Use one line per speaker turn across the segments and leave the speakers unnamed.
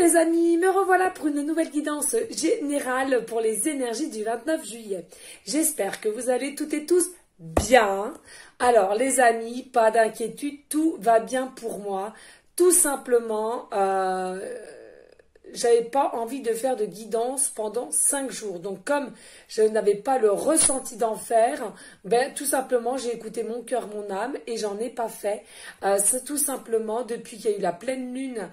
les amis, me revoilà pour une nouvelle guidance générale pour les énergies du 29 juillet. J'espère que vous allez toutes et tous bien. Alors les amis, pas d'inquiétude, tout va bien pour moi. Tout simplement, j'avais pas envie de faire de guidance pendant 5 jours. Donc comme je n'avais pas le ressenti d'en faire, ben tout simplement j'ai écouté mon cœur, mon âme et j'en ai pas fait. C'est tout simplement depuis qu'il y a eu la pleine lune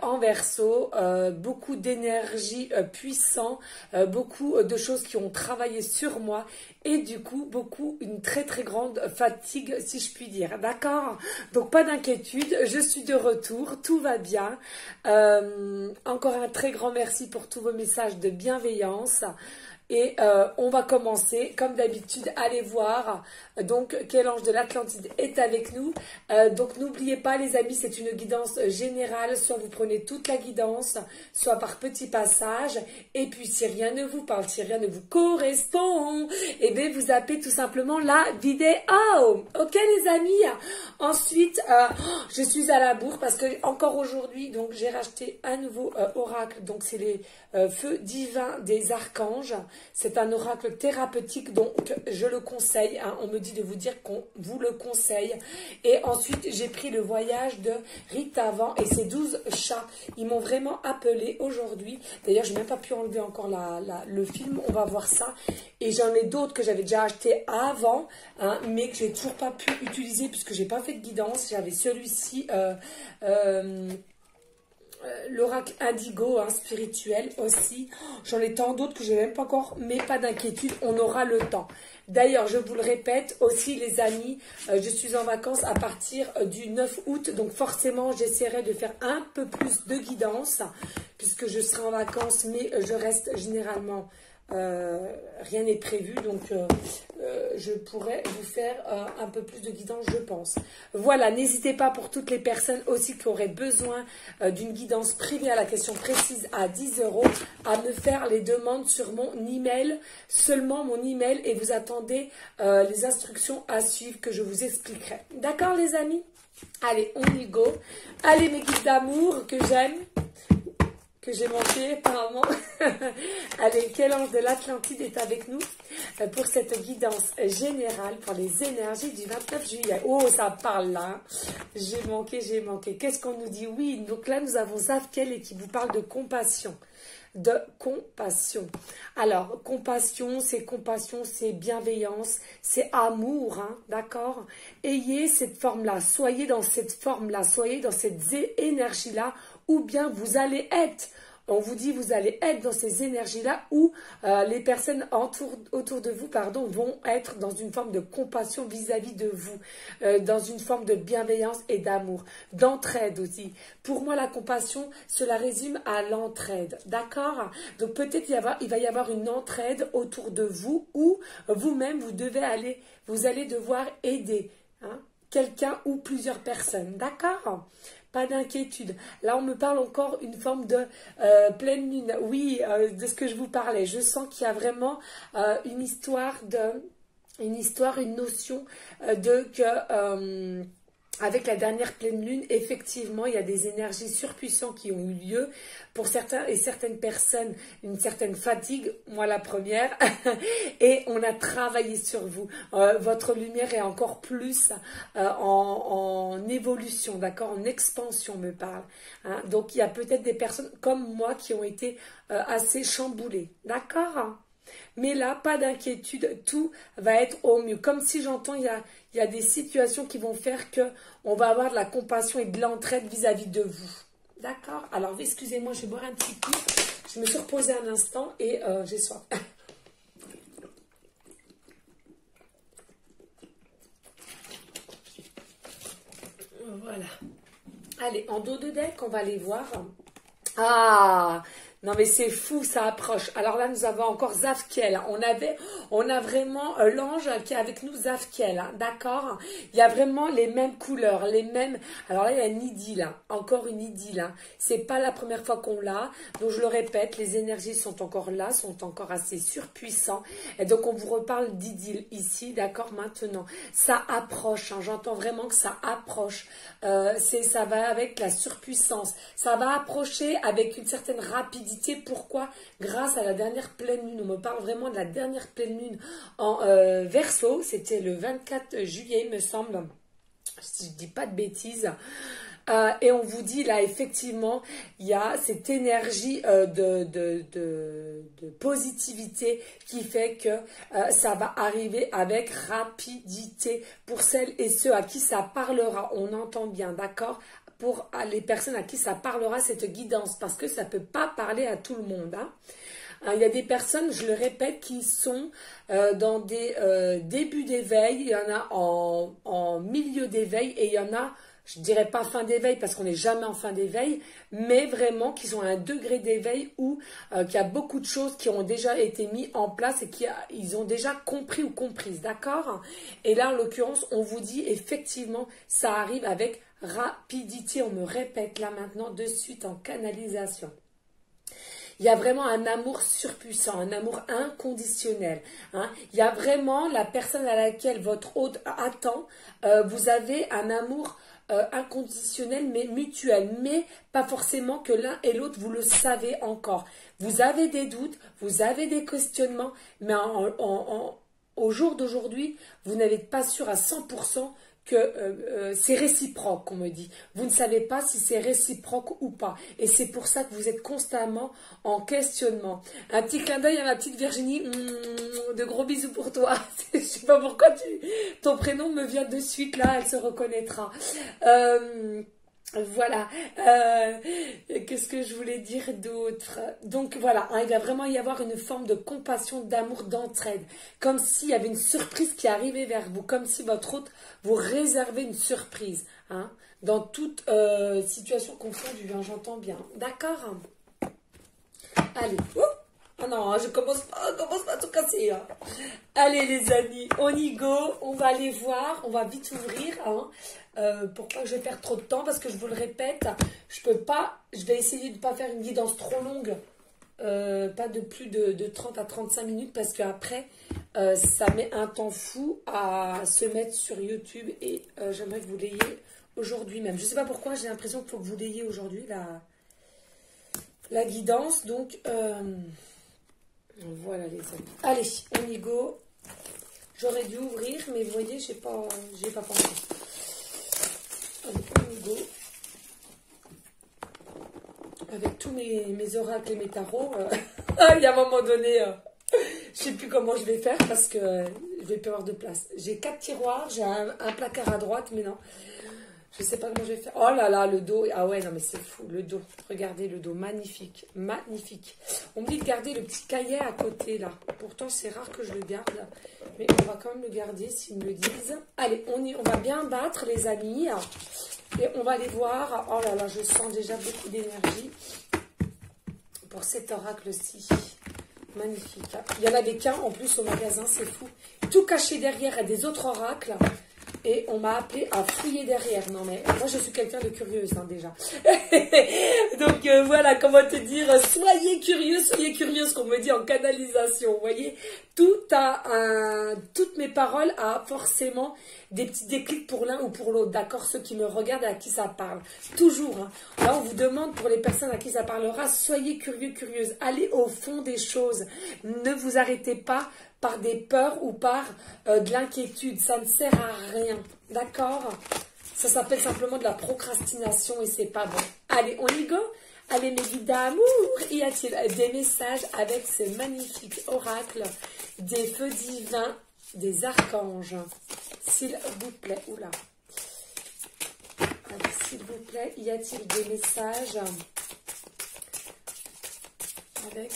en Verseau, beaucoup d'énergie puissant, beaucoup de choses qui ont travaillé sur moi et du coup une très très grande fatigue si je puis dire. D'accord? Donc pas d'inquiétude, je suis de retour, tout va bien. Encore un très grand merci pour tous vos messages de bienveillance. Et on va commencer, comme d'habitude, allez voir donc quel ange de l'Atlantide est avec nous. Donc n'oubliez pas les amis, c'est une guidance générale, soit vous prenez toute la guidance, soit par petits passages. Et puis si rien ne vous parle, si rien ne vous correspond, et bien vous zappez tout simplement la vidéo. Ok les amis. Ensuite, je suis à la bourre parce que encore aujourd'hui, donc j'ai racheté un nouveau oracle. Donc c'est les feux divins des archanges. C'est un oracle thérapeutique, donc je le conseille. Hein. On me dit de vous dire qu'on vous le conseille. Et ensuite, j'ai pris le voyage de Rita Van et ses 12 chats. Ils m'ont vraiment appelé aujourd'hui. D'ailleurs, je n'ai même pas pu enlever encore le film. On va voir ça. Et j'en ai d'autres que j'avais déjà acheté avant, hein, mais que je n'ai toujours pas pu utiliser puisque je n'ai pas fait de guidance. J'avais celui-ci... l'oracle indigo, hein, spirituel aussi. J'en ai tant d'autres que je n'ai même pas encore, mais pas d'inquiétude, on aura le temps. D'ailleurs, je vous le répète aussi les amis, je suis en vacances à partir du 9 août, donc forcément j'essaierai de faire un peu plus de guidance, puisque je serai en vacances, mais je reste généralement... rien n'est prévu, donc je pourrais vous faire un peu plus de guidance, je pense. Voilà, n'hésitez pas pour toutes les personnes aussi qui auraient besoin d'une guidance privée à la question précise à 10 € à me faire les demandes sur mon email, seulement mon email, et vous attendez les instructions à suivre que je vous expliquerai. D'accord les amis? Allez, on y go. Allez mes guides d'amour que j'aime, que j'ai manqué apparemment. Allez, quel ange de l'Atlantide est avec nous pour cette guidance générale pour les énergies du 29 juillet. Oh, ça parle là. Hein. J'ai manqué, j'ai manqué. Qu'est-ce qu'on nous dit? Oui, donc là, nous avons Zavkel et qui vous parle de compassion. De compassion. Alors, compassion, c'est bienveillance, c'est amour, hein, d'accord? Ayez cette forme-là, soyez dans cette forme-là, soyez dans cette énergie-là, ou bien vous allez être. On vous dit vous allez être dans ces énergies-là où les personnes autour de vous vont être dans une forme de compassion vis-à-vis de vous, dans une forme de bienveillance et d'amour, d'entraide aussi. Pour moi, la compassion, cela résume à l'entraide, d'accord? Donc peut-être il va y avoir une entraide autour de vous où vous-même, vous allez devoir aider hein, quelqu'un ou plusieurs personnes, d'accord? Pas d'inquiétude. Là, on me parle encore une forme de pleine lune. Oui, de ce que je vous parlais. Je sens qu'il y a vraiment une notion de que... avec la dernière pleine lune, effectivement, il y a des énergies surpuissantes qui ont eu lieu. Pour certains et certaines personnes, une certaine fatigue, moi la première, et on a travaillé sur vous. Votre lumière est encore plus en évolution, d'accord, en expansion, me parle. Hein. Donc, il y a peut-être des personnes comme moi qui ont été assez chamboulées, d'accord? Mais là, pas d'inquiétude, tout va être au mieux. Comme si j'entends, il y a des situations qui vont faire qu'on va avoir de la compassion et de l'entraide vis-à-vis de vous. D'accord? Alors, excusez-moi, je vais boire un petit coup. Je me suis reposée un instant et j'ai soif. Voilà. Allez, en dos de deck, on va aller voir. Ah! Non mais c'est fou, ça approche. Alors là, nous avons encore Zafkiel. On a vraiment l'ange qui est avec nous, Zafkiel. Hein, d'accord? Il y a vraiment les mêmes couleurs, les mêmes. Alors là, il y a une idylle, hein, encore une idylle. Hein. C'est pas la première fois qu'on l'a. Donc je le répète, les énergies sont encore là, sont encore assez surpuissants. Et donc on vous reparle d'idylle ici, d'accord? Maintenant, ça approche. Hein, j'entends vraiment que ça approche. Ça va avec la surpuissance. Ça va approcher avec une certaine rapidité. Pourquoi? Grâce à la dernière pleine lune. On me parle vraiment de la dernière pleine lune en Verseau. C'était le 24 juillet, il me semble. Si je ne dis pas de bêtises. Et on vous dit là, effectivement, il y a cette énergie de positivité qui fait que ça va arriver avec rapidité pour celles et ceux à qui ça parlera. On entend bien, d'accord? Pour les personnes à qui ça parlera cette guidance, parce que ça ne peut pas parler à tout le monde. Hein. Il y a des personnes, je le répète, qui sont dans des débuts d'éveil, il y en a en milieu d'éveil et il y en a, je ne dirais pas fin d'éveil parce qu'on n'est jamais en fin d'éveil, mais vraiment qui sont à un degré d'éveil où qu'il y a beaucoup de choses qui ont déjà été mises en place et ils ont déjà compris ou comprises, d'accord? Et là, en l'occurrence, on vous dit effectivement, ça arrive avec rapidité, on me répète là maintenant de suite en canalisation. Il y a vraiment un amour surpuissant, un amour inconditionnel. Hein. Il y a vraiment la personne à laquelle votre hôte attend. Vous avez un amour inconditionnel mais mutuel, mais pas forcément que l'un et l'autre vous le savez encore. Vous avez des doutes, vous avez des questionnements, mais au jour d'aujourd'hui, vous n'êtes pas sûr à 100% que c'est réciproque, on me dit. Vous ne savez pas si c'est réciproque ou pas. Et c'est pour ça que vous êtes constamment en questionnement. Un petit clin d'œil à ma petite Virginie. De gros bisous pour toi. Je ne sais pas pourquoi ton prénom me vient de suite là, elle se reconnaîtra. Voilà, qu'est-ce que je voulais dire d'autre? Donc voilà, hein, il va vraiment y avoir une forme de compassion, d'amour, d'entraide, comme s'il y avait une surprise qui arrivait vers vous, comme si votre hôte vous réservait une surprise, hein, dans toute situation confondue, hein, j'entends bien, d'accord? Allez, oh non, je commence pas à tout casser. Hein. Allez les amis, on y go, on va aller voir, on va vite ouvrir, hein. Pourquoi je vais perdre trop de temps? Parce que je vous le répète, je peux pas, je vais essayer de ne pas faire une guidance trop longue, pas de plus de 30 à 35 minutes, parce qu'après, ça met un temps fou à se mettre sur YouTube et j'aimerais que vous l'ayez aujourd'hui même. Je ne sais pas pourquoi, j'ai l'impression qu'il faut que vous l'ayez aujourd'hui, la guidance. Donc, voilà les amis. Allez, on y go. J'aurais dû ouvrir, mais vous voyez, j'ai pas pensé. Allez, on y go. Avec tous mes oracles et mes tarots, il y a un moment donné, je ne sais plus comment je vais faire parce que je vais plus avoir de place. J'ai 4 tiroirs, j'ai un placard à droite, mais non. Je ne sais pas comment je vais faire. Oh là là, le dos. Ah ouais, non mais c'est fou, le dos. Regardez le dos, magnifique, magnifique. On me dit de garder le petit cahier à côté là. Pourtant, c'est rare que je le garde. Mais on va quand même le garder s'ils me le disent. Allez, on va bien battre les amis. Et on va aller voir. Oh là là, je sens déjà beaucoup d'énergie pour cet oracle-ci. Magnifique. Il y en avait qu'un en plus au magasin, c'est fou. Tout caché derrière à des autres oracles. Et on m'a appelé à fouiller derrière. Non mais moi je suis quelqu'un de curieuse hein, déjà. Donc voilà, comment te dire, soyez curieuse qu'on me dit en canalisation. Vous voyez, toutes mes paroles a forcément des petits déclics pour l'un ou pour l'autre. D'accord, ceux qui me regardent et à qui ça parle. Toujours. Hein. Là on vous demande pour les personnes à qui ça parlera, soyez curieuse. Allez au fond des choses. Ne vous arrêtez pas par des peurs ou par de l'inquiétude. Ça ne sert à rien. D'accord? Ça s'appelle simplement de la procrastination et c'est pas bon. Allez, on y go? Allez, mes guides d'amour, y a-t-il des messages avec ce magnifique oracle des feux divins, des archanges? S'il vous plaît, oula. Allez, s'il vous plaît, y a-t-il des messages avec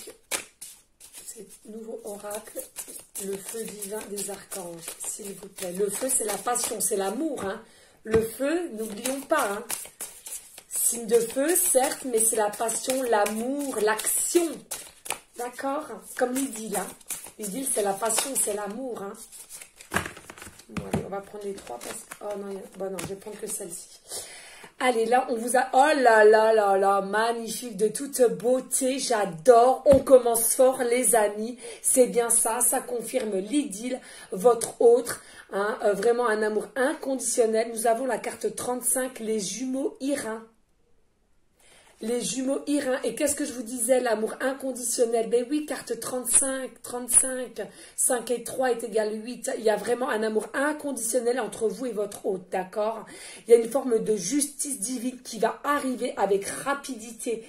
ces nouveaux oracles? Le feu divin des archanges, s'il vous plaît. Le feu, c'est la passion, c'est l'amour. Hein. Le feu, n'oublions pas. Hein. Signe de feu, certes, mais c'est la passion, l'amour, l'action. D'accord? Comme l'idylle. Hein. L'idylle, c'est la passion, c'est l'amour. Hein. Bon, allez, on va prendre les 3 parce que... Oh non, bon, non, je vais prendre que celle-ci. Allez, là, on vous a... Oh là là là là, magnifique, de toute beauté, j'adore. On commence fort, les amis. C'est bien ça, ça confirme l'idylle, votre autre. Hein, vraiment un amour inconditionnel. Nous avons la carte 35, les jumeaux Irin. Les jumeaux Irin. Et qu'est-ce que je vous disais, l'amour inconditionnel? Ben oui, carte 35, 5 et 3 est égal 8. Il y a vraiment un amour inconditionnel entre vous et votre hôte, d'accord? Il y a une forme de justice divine qui va arriver avec rapidité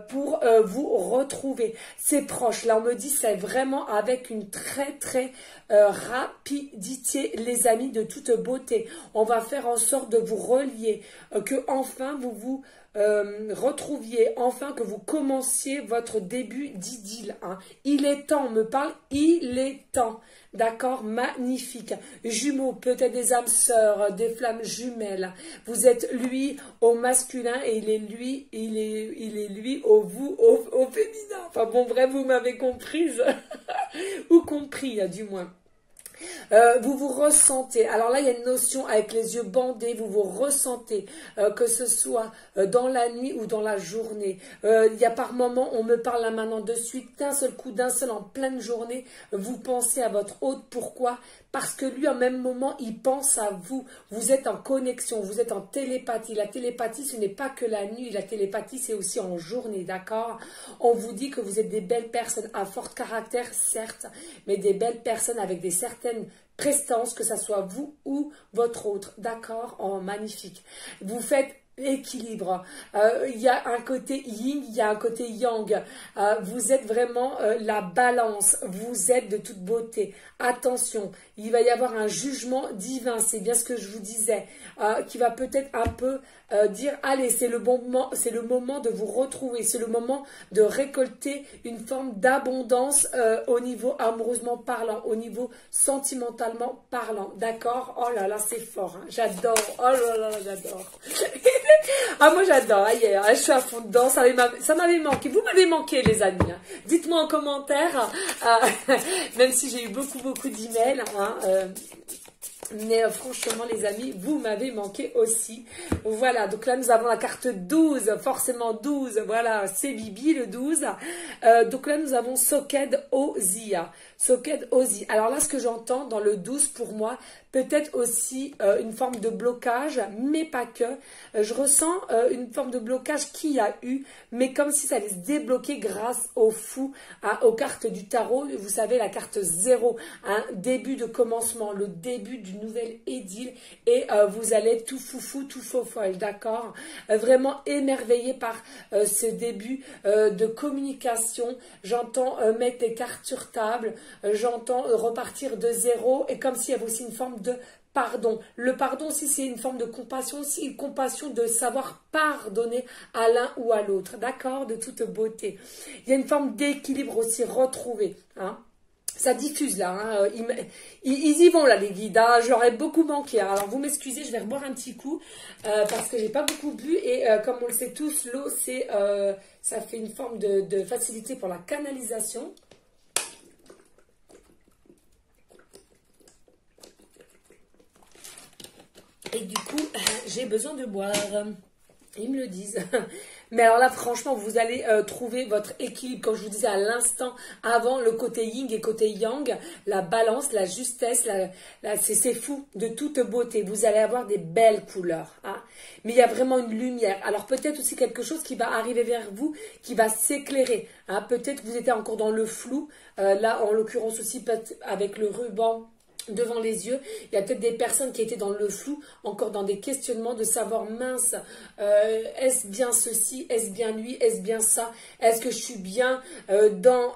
pour vous retrouver. C'est proche. Là, on me dit c'est vraiment avec une très rapidité, les amis, de toute beauté. On va faire en sorte de vous relier, que enfin vous vous retrouviez, enfin que vous commenciez votre début d'idylle. Hein. Il est temps, on me parle, il est temps. D'accord, magnifique. Jumeaux, peut-être des âmes sœurs, des flammes jumelles. Vous êtes lui au masculin et il est lui au vous au féminin. Enfin bon, bref, vous m'avez comprise ou compris, du moins. Vous vous ressentez, alors là il y a une notion avec les yeux bandés, vous vous ressentez, que ce soit dans la nuit ou dans la journée. Il y a par moments, on me parle là maintenant de suite, d'un seul coup, d'un seul en pleine journée, vous pensez à votre hôte. Pourquoi? Parce que lui, en même moment, il pense à vous. Vous êtes en connexion, vous êtes en télépathie. La télépathie, ce n'est pas que la nuit. La télépathie, c'est aussi en journée, d'accord? On vous dit que vous êtes des belles personnes à fort caractère, certes, mais des belles personnes avec des certaines prestances, que ce soit vous ou votre autre, d'accord? Oh, magnifique. Vous faites équilibre. Il y a un côté yin, il y a un côté yang. Vous êtes vraiment la balance. Vous êtes de toute beauté. Attention, il va y avoir un jugement divin. C'est bien ce que je vous disais, qui va peut-être un peu dire, allez, c'est le bon moment, c'est le moment de vous retrouver, c'est le moment de récolter une forme d'abondance au niveau amoureusement parlant, au niveau sentimentalement parlant. D'accord? Oh là là, c'est fort. Hein. J'adore. Oh là là, j'adore. Ah, moi j'adore, je suis à fond dedans, ça m'avait manqué, vous m'avez manqué les amis, hein. Dites-moi en commentaire, même si j'ai eu beaucoup d'emails, hein, mais franchement les amis, vous m'avez manqué aussi. Voilà, donc là nous avons la carte 12, forcément 12, voilà, c'est Bibi le 12. Donc là nous avons Soked Ozia. Soked Ozi. Alors là ce que j'entends dans le 12 pour moi, peut-être aussi une forme de blocage, mais pas que. Je ressens une forme de blocage qu'il y a eu, mais comme si ça allait se débloquer grâce au fou, hein, aux cartes du tarot. Vous savez, la carte 0, un début de commencement, le début d'une nouvelle idylle, et vous allez être tout foufou, tout faux folle, d'accord? Vraiment émerveillé par ce début de communication. J'entends mettre les cartes sur table, j'entends repartir de zéro, et comme s'il y avait aussi une forme de pardon. Le pardon aussi, c'est une forme de compassion, aussi une compassion de savoir pardonner à l'un ou à l'autre, d'accord, de toute beauté. Il y a une forme d'équilibre aussi retrouvée, hein. Ça diffuse là, hein. Ils y vont là les guides, hein. J'aurais beaucoup manqué, hein. Alors vous m'excusez, je vais reboire un petit coup parce que j'ai pas beaucoup bu et comme on le sait tous, l'eau c'est ça fait une forme de facilité pour la canalisation. Et du coup, j'ai besoin de boire. Ils me le disent. Mais alors là, franchement, vous allez trouver votre équilibre. Comme je vous disais à l'instant, avant, le côté yin et côté yang, la balance, la justesse, c'est fou, de toute beauté. Vous allez avoir des belles couleurs. Hein. Mais il y a vraiment une lumière. Alors peut-être aussi quelque chose qui va arriver vers vous, qui va s'éclairer. Hein. Peut-être que vous étiez encore dans le flou. Là, en l'occurrence aussi, avec le ruban devant les yeux, il y a peut-être des personnes qui étaient dans le flou, encore dans des questionnements de savoir, mince, est-ce bien ceci, est-ce bien lui, est-ce bien ça, est-ce que je suis bien dans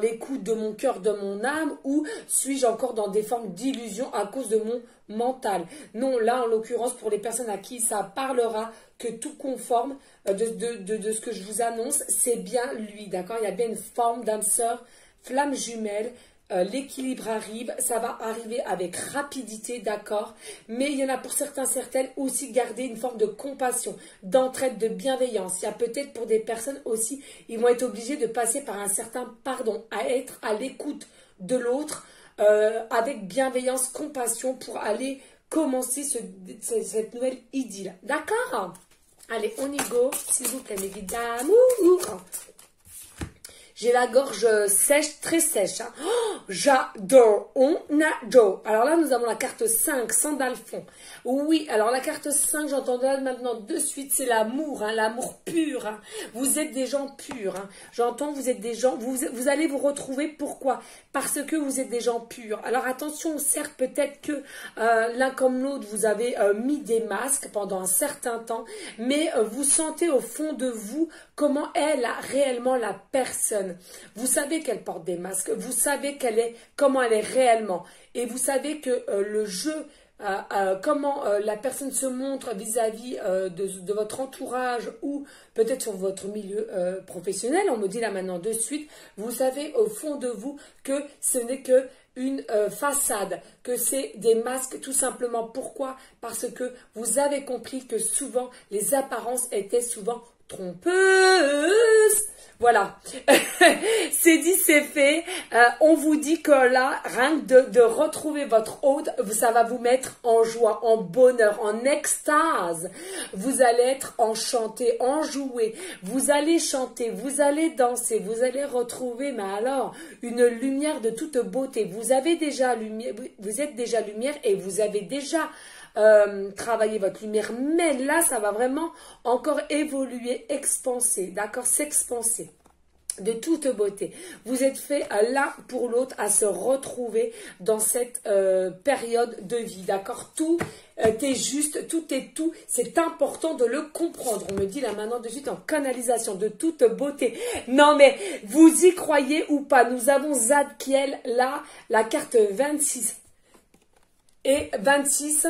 l'écoute de mon cœur, de mon âme, ou suis-je encore dans des formes d'illusion à cause de mon mental? Non, là en l'occurrence pour les personnes à qui ça parlera, que tout conforme de ce que je vous annonce, c'est bien lui, d'accord? Il y a bien une forme d'âme sœur, flamme jumelle, l'équilibre arrive, ça va arriver avec rapidité, d'accord? Mais il y en a pour certains, certaines aussi garder une forme de compassion, d'entraide, de bienveillance. Il y a peut-être pour des personnes aussi, ils vont être obligés de passer par un certain pardon, à être à l'écoute de l'autre, avec bienveillance, compassion pour aller commencer cette nouvelle idylle. D'accord? Allez, on y go, s'il vous plaît, mes vies d'amour. J'ai la gorge sèche, très sèche. Hein. Oh, j'adore, on adore. Alors là, nous avons la carte 5, Sandalphon. Oui, alors la carte 5, j'entends maintenant de suite, c'est l'amour, hein, l'amour pur. Hein. Vous êtes des gens purs. Hein. J'entends, vous êtes des gens, vous allez vous retrouver. Pourquoi? Parce que vous êtes des gens purs. Alors attention, certes, peut-être que l'un comme l'autre, vous avez mis des masques pendant un certain temps, mais vous sentez au fond de vous comment est réellement la personne. Vous savez qu'elle porte des masques, vous savez comment elle est réellement. Et vous savez que le jeu, comment la personne se montre vis-à-vis de votre entourage ou peut-être sur votre milieu professionnel, on me dit là maintenant de suite, vous savez au fond de vous que ce n'est que une façade, que c'est des masques tout simplement. Pourquoi? Parce que vous avez compris que souvent les apparences étaient souvent trompeuses. Voilà, c'est dit, c'est fait. On vous dit que là, rien que de retrouver votre hôte, ça va vous mettre en joie, en bonheur, en extase. Vous allez être enchanté, enjoué. Vous allez chanter, vous allez danser, vous allez retrouver, mais alors, une lumière de toute beauté. Vous avez déjà lumière, vous êtes déjà lumière et vous avez déjà travailler votre lumière, mais là ça va vraiment encore évoluer, expanser, d'accord, s'expanser de toute beauté. Vous êtes fait l'un pour l'autre à se retrouver dans cette période de vie, d'accord, tout est juste, tout est tout, c'est important de le comprendre. On me dit là maintenant de suite en canalisation de toute beauté. Non mais vous y croyez ou pas, nous avons Zadkiel là, la carte 26 et 26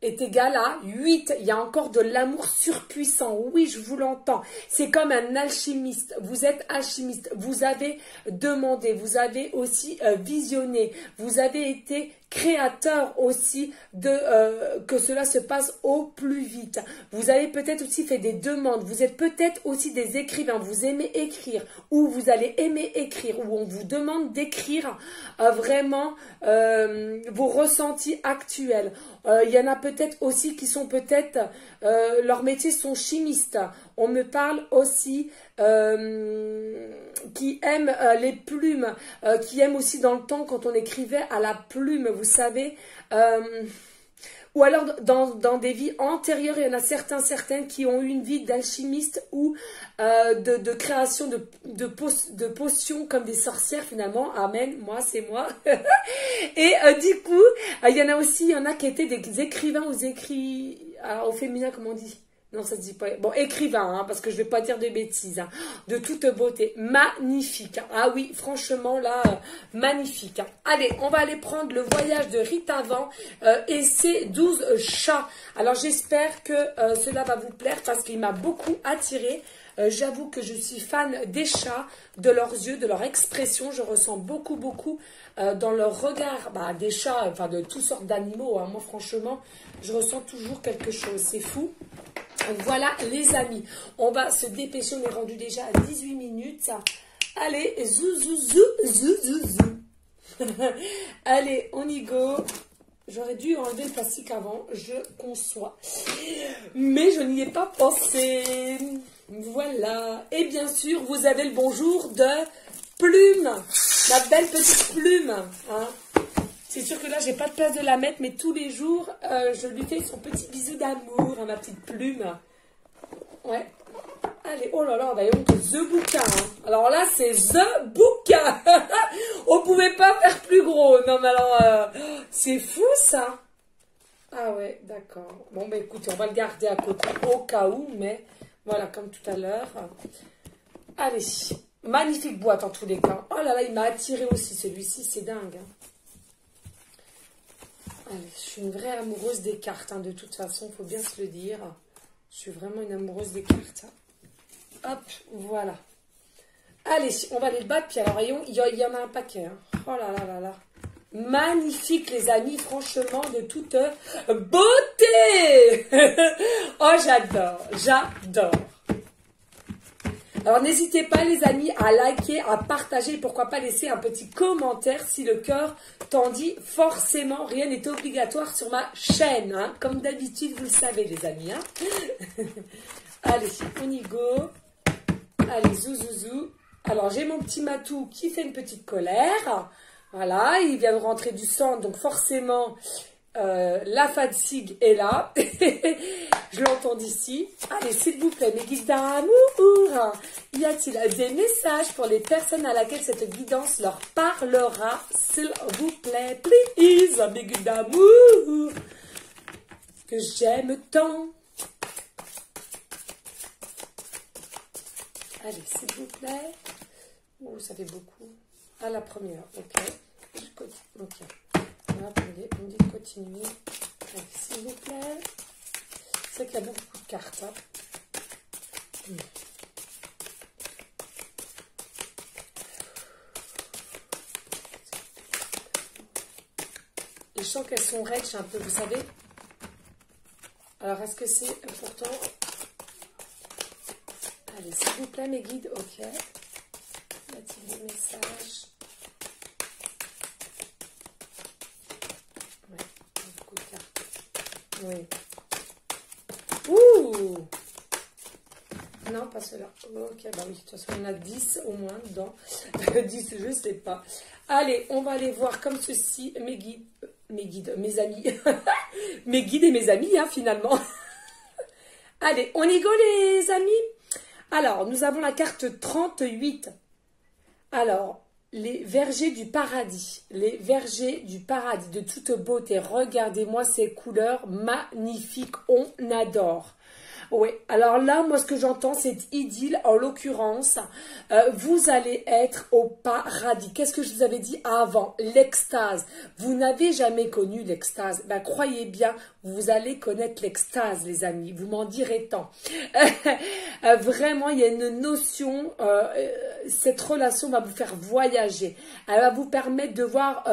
est égal à 8. Il y a encore de l'amour surpuissant. Oui, je vous l'entends. C'est comme un alchimiste. Vous êtes alchimiste. Vous avez demandé. Vous avez aussi visionné. Vous avez été créateur aussi de que cela se passe au plus vite. Vous avez peut-être aussi fait des demandes. Vous êtes peut-être aussi des écrivains. Vous aimez écrire ou vous allez aimer écrire ou on vous demande d'écrire vraiment vos ressentis actuels. Il y en a peut-être aussi qui sont peut-être, leurs métiers sont chimistes. On me parle aussi qui aiment les plumes, qui aiment aussi dans le temps quand on écrivait à la plume, vous savez. Ou alors dans des vies antérieures, il y en a certaines qui ont eu une vie d'alchimiste ou de création de potions comme des sorcières finalement. Amen, moi c'est moi. Et du coup, il y en a aussi, il y en a qui étaient des écrivains au féminin, comment on dit? Non, ça se dit pas. Bon, écrivain, hein, parce que je vais pas dire de bêtises. Hein. De toute beauté. Magnifique. Hein. Ah oui, franchement, là, magnifique. Hein. Allez, on va aller prendre le voyage de Rita Van et ses 12 chats. Alors, j'espère que cela va vous plaire parce qu'il m'a beaucoup attiré. J'avoue que je suis fan des chats, de leurs yeux, de leur expression. Je ressens beaucoup dans leur regard, des chats, enfin de toutes sortes d'animaux. Hein. Moi, franchement, je ressens toujours quelque chose. C'est fou. Voilà les amis, on va se dépêcher, on est rendu déjà à 18 minutes. Allez, zou. Allez, on y go. J'aurais dû enlever le plastique avant, je conçois. Mais je n'y ai pas pensé. Voilà. Et bien sûr, vous avez le bonjour de Plume, ma belle petite Plume. Hein. C'est sûr que là, j'ai pas de place de la mettre, mais tous les jours, je lui fais son petit bisou d'amour, hein, ma petite Plume. Ouais. Allez, oh là là, d'ailleurs, The Bouquin. Hein. Alors là, c'est The Bouquin. On pouvait pas faire plus gros. Non, mais alors, c'est fou, ça. Ah ouais, d'accord. Bon, bah écoutez, on va le garder à côté au cas où, mais voilà, comme tout à l'heure. Allez, magnifique boîte en tous les cas. Oh là là, il m'a attiré aussi, celui-ci, c'est dingue. Hein. Allez, je suis une vraie amoureuse des cartes, hein, de toute façon, il faut bien se le dire. Je suis vraiment une amoureuse des cartes. Hop, voilà. Allez, on va aller le battre. Puis alors, voyons, il y en a un paquet. Hein. Oh là là là là. Magnifique, les amis, franchement, de toute beauté. Oh, j'adore, j'adore. Alors, n'hésitez pas, les amis, à liker, à partager, et pourquoi pas laisser un petit commentaire si le cœur t'en dit. Forcément, rien n'est obligatoire sur ma chaîne, hein. Comme d'habitude, vous le savez, les amis. Hein. Allez, on y go. Allez, zou. Alors, j'ai mon petit matou qui fait une petite colère. Voilà, il vient de rentrer du sang, donc forcément, la fatigue est là. Je l'entends d'ici. Allez, s'il vous plaît, mes guides d'amour, y a-t-il des messages pour les personnes à laquelle cette guidance leur parlera? S'il vous plaît, please, mes guides d'amour, que j'aime tant. Allez, s'il vous plaît. Oh, ça fait beaucoup. À la première, ok. Je continue. Ok. Attendez, on dit de continuer. Allez, s'il vous plaît. C'est qu'il y a beaucoup de cartes. Hein. Je sens qu'elles sont raides, un peu, vous savez. Alors, est-ce que c'est important? Allez, s'il vous plaît, mes guides, ok. Y a-t-il des messages? Ouais, beaucoup de cartes. Oui. Ouh! Non, pas cela. Ok, bah oui, de toute façon, on a 10 au moins dedans. 10, je ne sais pas. Allez, on va aller voir comme ceci mes guides, mes amis. Mes guides et mes amis, hein, finalement. Allez, on y go, les amis. Alors, nous avons la carte 38. Alors, les vergers du paradis. Les vergers du paradis de toute beauté. Regardez-moi ces couleurs magnifiques. On adore. Oui, alors là, moi, ce que j'entends, c'est idylle. En l'occurrence, vous allez être au paradis. Qu'est-ce que je vous avais dit avant? L'extase. Vous n'avez jamais connu l'extase. Ben, croyez bien, vous allez connaître l'extase, les amis. Vous m'en direz tant. Vraiment, il y a une notion, cette relation va vous faire voyager. Elle va vous permettre de voir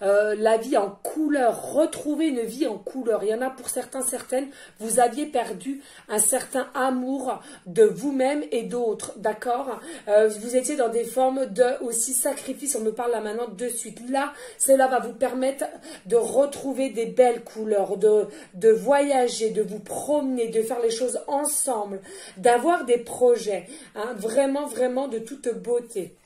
la vie en couleur, retrouver une vie en couleur. Il y en a pour certains, certaines, vous aviez perdu un certain amour de vous-même et d'autres, d'accord? Vous étiez dans des formes de aussi sacrifice, on me parle là maintenant de suite. Là, cela va vous permettre de retrouver des belles couleurs, de voyager, de vous promener, de faire les choses ensemble, d'avoir des projets, hein, vraiment, vraiment de toute beauté.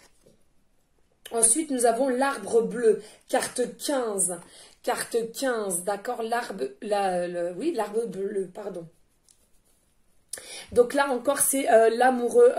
Ensuite, nous avons l'arbre bleu, carte 15. Carte 15, d'accord? Oui, l'arbre bleu, pardon. Donc là encore, c'est l'amoureux,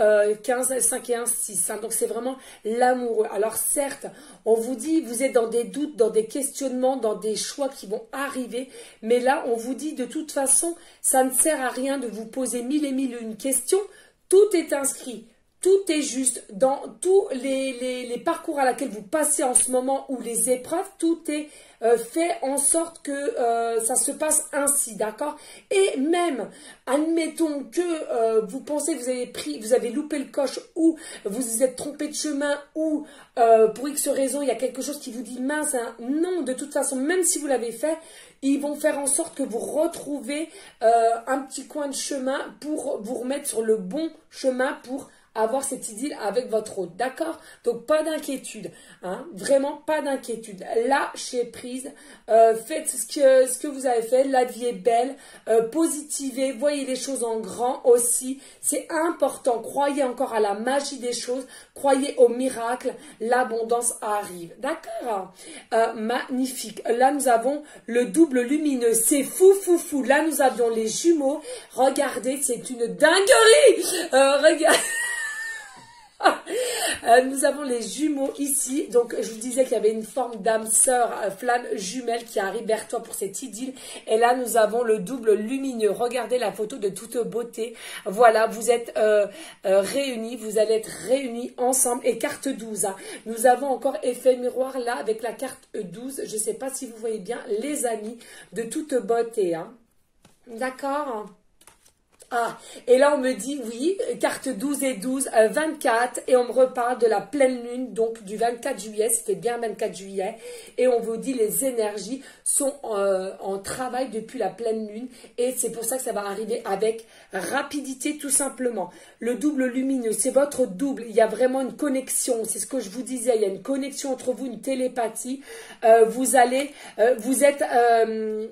15, 5 et 1, 6. Hein, donc c'est vraiment l'amoureux. Alors certes, on vous dit, vous êtes dans des doutes, dans des questionnements, dans des choix qui vont arriver. Mais là, on vous dit, de toute façon, ça ne sert à rien de vous poser mille et mille une questions. Tout est inscrit. Tout est juste dans tous les parcours à laquelle vous passez en ce moment ou les épreuves, tout est fait en sorte que ça se passe ainsi, d'accord? Et même, admettons que vous pensez que vous avez loupé le coche ou vous vous êtes trompé de chemin ou pour X raison, il y a quelque chose qui vous dit mince, hein, non, de toute façon, même si vous l'avez fait, ils vont faire en sorte que vous retrouvez un petit coin de chemin pour vous remettre sur le bon chemin pour avoir cette idylle avec votre hôte, d'accord? Donc pas d'inquiétude, hein, vraiment pas d'inquiétude. Lâchez prise, faites ce que vous avez fait, la vie est belle, positivez, voyez les choses en grand aussi, c'est important, croyez encore à la magie des choses, croyez au miracle, l'abondance arrive, d'accord? Magnifique, là nous avons le double lumineux, c'est fou, là nous avions les jumeaux, regardez, c'est une dinguerie, regarde. Nous avons les jumeaux ici, donc je vous disais qu'il y avait une forme d'âme sœur, flamme jumelle qui arrive vers toi pour cette idylle, et là nous avons le double lumineux, regardez la photo de toute beauté, voilà, vous êtes réunis, vous allez être réunis ensemble, et carte 12, hein. Nous avons encore effet miroir là avec la carte 12, je ne sais pas si vous voyez bien les amis, de toute beauté, hein. D'accord? Ah, et là on me dit oui, carte 12 et 12, 24, et on me reparle de la pleine lune, donc du 24 juillet, c'était bien 24 juillet, et on vous dit les énergies sont en travail depuis la pleine lune, et c'est pour ça que ça va arriver avec rapidité tout simplement. Le double lumineux, c'est votre double, il y a vraiment une connexion, c'est ce que je vous disais, il y a une connexion entre vous, une télépathie, vous êtes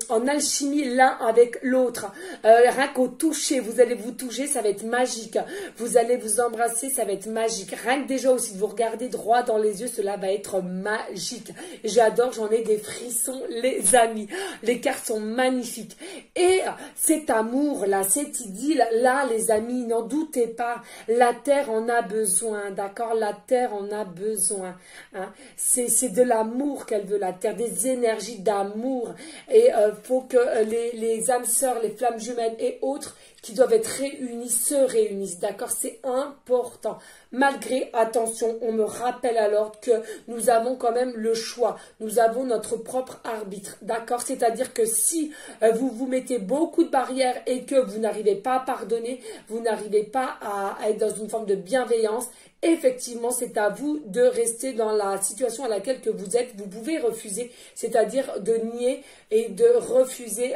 en alchimie l'un avec l'autre, rien qu'au toucher, vous allez vous toucher, ça va être magique. Vous allez vous embrasser, ça va être magique. Rien que déjà aussi de vous regarder droit dans les yeux, cela va être magique. J'adore, j'en ai des frissons, les amis. Les cartes sont magnifiques. Et cet amour là, cette idylle là, les amis, n'en doutez pas. La terre en a besoin, d'accord? La terre en a besoin. Hein? C'est de l'amour qu'elle veut, la terre, des énergies d'amour. Et faut que les âmes sœurs, les flammes jumelles et autres qui doivent être réunis, se réunissent, d'accord? C'est important. Malgré, attention, on me rappelle alors que nous avons quand même le choix. Nous avons notre propre arbitre, d'accord? C'est-à-dire que si vous vous mettez beaucoup de barrières et que vous n'arrivez pas à pardonner, vous n'arrivez pas à être dans une forme de bienveillance, effectivement, c'est à vous de rester dans la situation à laquelle que vous êtes. Vous pouvez refuser, c'est-à-dire de nier et de refuser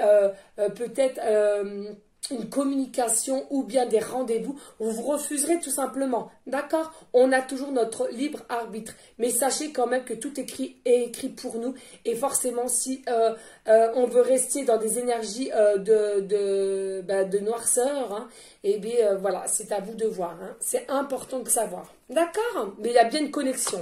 peut-être une communication ou bien des rendez-vous, vous refuserez tout simplement, d'accord? On a toujours notre libre arbitre, mais sachez quand même que tout est écrit pour nous, et forcément si on veut rester dans des énergies de noirceur, hein, et bien voilà, c'est à vous de voir, hein. C'est important de savoir, d'accord? Mais il y a bien une connexion.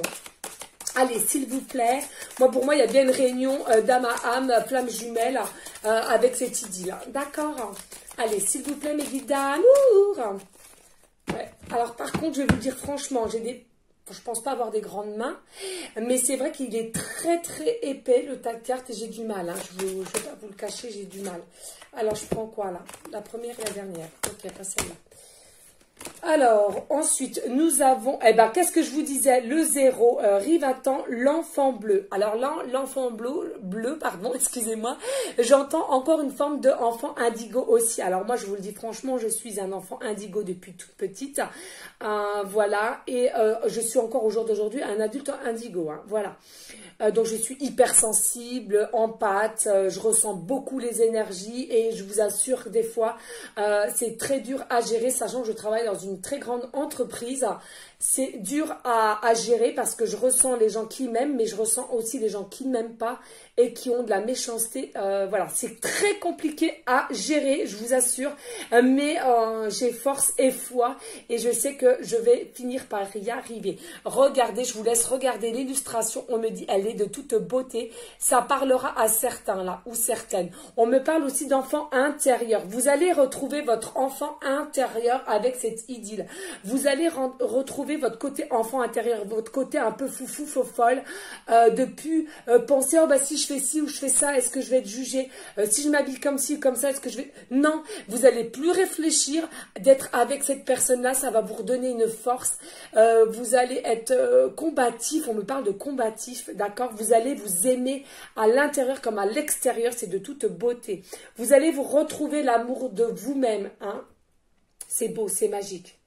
Allez, s'il vous plaît, pour moi, il y a bien une réunion d'âme à âme, flamme jumelle, avec cette idylle, d'accord? Allez, s'il vous plaît, mes guides d'amour. Ouais. Alors, par contre, je vais vous dire franchement, je pense pas avoir des grandes mains, mais c'est vrai qu'il est très, très épais, le tas de cartes, et j'ai du mal. Hein. Je vais pas vous le cacher, j'ai du mal. Alors, je prends quoi, là? La première et la dernière. Ok, pas celle-là. Alors, ensuite, nous avons, qu'est-ce que je vous disais? Le 0, Rivatan, l'enfant bleu. Alors là, l'enfant bleu, pardon, excusez-moi, j'entends encore une forme d'enfant indigo aussi. Alors moi, je vous le dis franchement, je suis un enfant indigo depuis toute petite, voilà, et je suis encore au jour d'aujourd'hui un adulte indigo, hein, voilà. Donc je suis hypersensible, empathe, je ressens beaucoup les énergies et je vous assure que des fois c'est très dur à gérer, sachant que je travaille dans une très grande entreprise. C'est dur à gérer parce que je ressens les gens qui m'aiment, mais je ressens aussi les gens qui ne m'aiment pas et qui ont de la méchanceté. Voilà, c'est très compliqué à gérer, je vous assure, mais j'ai force et foi et je sais que je vais finir par y arriver. Regardez, je vous laisse regarder l'illustration. On me dit, elle est de toute beauté. Ça parlera à certains là ou certaines. On me parle aussi d'enfant intérieur. Vous allez retrouver votre enfant intérieur avec cette idylle. Vous allez retrouver votre côté enfant intérieur, votre côté un peu foufou, faux folle, depuis penser, oh bah si je fais ci ou je fais ça, est-ce que je vais être jugée, si je m'habille comme ci ou comme ça, est-ce que je vais... Non, vous allez plus réfléchir, d'être avec cette personne-là, ça va vous redonner une force, vous allez être combatif, on me parle de combatif, d'accord? Vous allez vous aimer à l'intérieur comme à l'extérieur, c'est de toute beauté. Vous allez vous retrouver l'amour de vous-même, hein? C'est beau, c'est magique.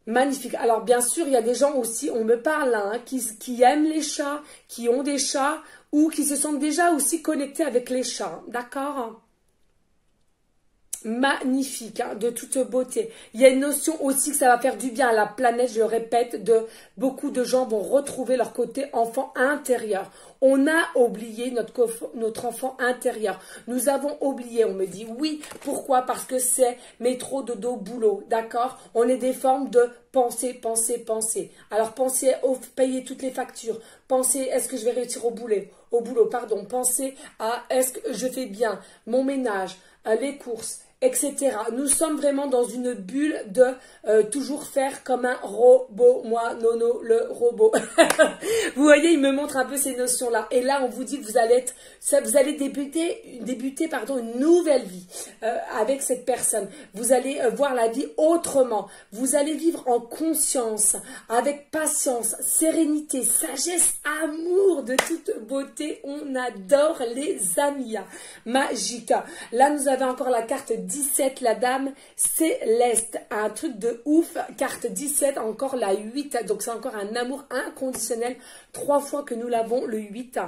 Magnifique. Alors, bien sûr, il y a des gens aussi, on me parle là, hein, qui aiment les chats, qui ont des chats ou qui se sont déjà aussi connectés avec les chats. D'accord? Magnifique, hein, de toute beauté. Il y a une notion aussi que ça va faire du bien à la planète, je le répète, beaucoup de gens vont retrouver leur côté enfant intérieur. On a oublié notre enfant intérieur. Nous avons oublié, on me dit oui. Pourquoi? Parce que c'est métro, dodo, boulot, d'accord? On est des formes de penser, penser, penser. Alors pensez à payer toutes les factures. Pensez, est-ce que je vais réussir au boulot, pardon. Pensez à, est-ce que je fais bien mon ménage, les courses, etc. Nous sommes vraiment dans une bulle de toujours faire comme un robot. Moi, Nono, le robot. Vous voyez, il me montre un peu ces notions-là. Et là, on vous dit que vous allez débuter une nouvelle vie avec cette personne. Vous allez voir la vie autrement. Vous allez vivre en conscience, avec patience, sérénité, sagesse, amour, de toute beauté. On adore les amis. Magique. Là, nous avons encore la carte 17, la dame céleste. Un truc de ouf. Carte 17, encore la 8. Donc, c'est encore un amour inconditionnel. 3 fois que nous l'avons, le 8,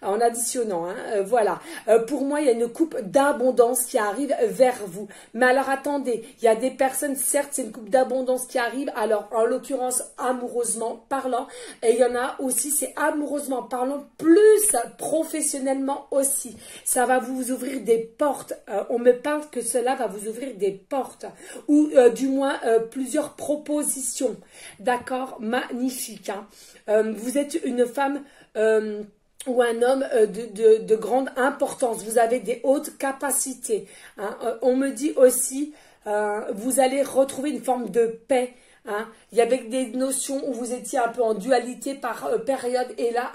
en additionnant. Voilà. Pour moi, il y a une coupe d'abondance qui arrive vers vous. Mais alors, attendez. Il y a des personnes, certes, c'est une coupe d'abondance qui arrive. Alors, en l'occurrence, amoureusement parlant. Et il y en a aussi, c'est amoureusement parlant, plus professionnellement aussi. Ça va vous ouvrir des portes. On me parle que cela va vous ouvrir des portes. Ou du moins, plusieurs propositions. D'accord? Magnifique. Vous êtes une femme ou un homme de grande importance. Vous avez des hautes capacités. On me dit aussi, vous allez retrouver une forme de paix. Il y avait des notions où vous étiez un peu en dualité par période. Et là,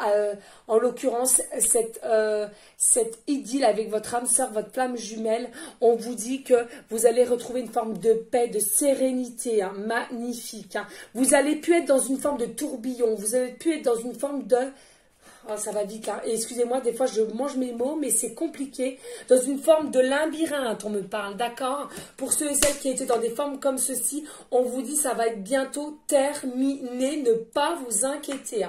en l'occurrence, cette idylle avec votre âme sœur, votre flamme jumelle, on vous dit que vous allez retrouver une forme de paix, de sérénité, magnifique. Vous allez plus être dans une forme de tourbillon, vous allez plus être dans une forme de... Oh, ça va vite, Et excusez-moi, des fois je mange mes mots, mais c'est compliqué. Dans une forme de labyrinthe, on me parle, d'accord? Pour ceux et celles qui étaient dans des formes comme ceci, on vous dit ça va être bientôt terminé, ne pas vous inquiéter.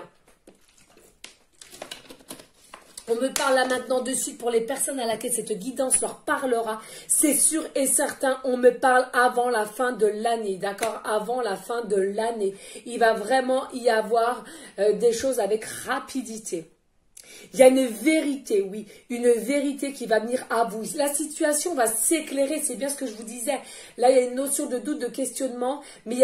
On me parle là maintenant de suite pour les personnes à laquelle cette guidance leur parlera. C'est sûr et certain, on me parle avant la fin de l'année, d'accord? Avant la fin de l'année. Il va vraiment y avoir des choses avec rapidité. Il y a une vérité, oui, une vérité qui va venir à vous. La situation va s'éclairer, c'est bien ce que je vous disais. Là, il y a une notion de doute, de questionnement, mais